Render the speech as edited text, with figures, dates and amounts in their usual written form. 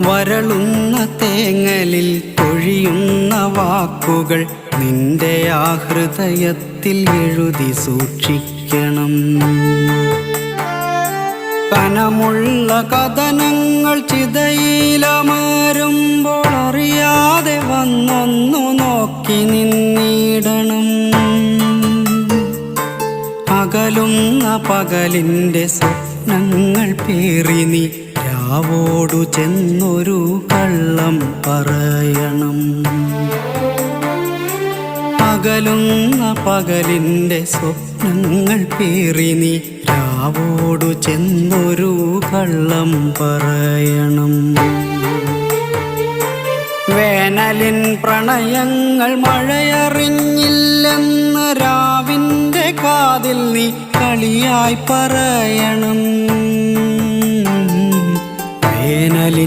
വരളുന്ന തേങ്ങലിൽ കൊഴിയുന്ന വാക്കുകൾ നിന്റെ ആ ഹൃദയത്തിൽ എഴുതി സൂക്ഷിക്കണം. കനമുള്ള കഥനങ്ങൾ ചിതയിലമരുമ്പോൾ അറിയാതെ വന്നൊന്നു നോക്കി നിന്നിടണം. അകലുന്ന പകലിൻ്റെ സ്വപ്നങ്ങൾ പേറി നീ രാവോടു ചെന്നൊരു കള്ളം പറയണം. അകലുന്ന പകലിൻ്റെ സ്വപ്നങ്ങൾ പേറി നീ രാവോടു ചെന്നൊരു കള്ളം പറയണം. വേനലിൻ പ്രണയങ്ങൾ മഴയറിഞ്ഞില്ലെന്ന് രാവിൻ്റെ കാതിൽ നീ കളിയായി പറയണം. വേനലിൻ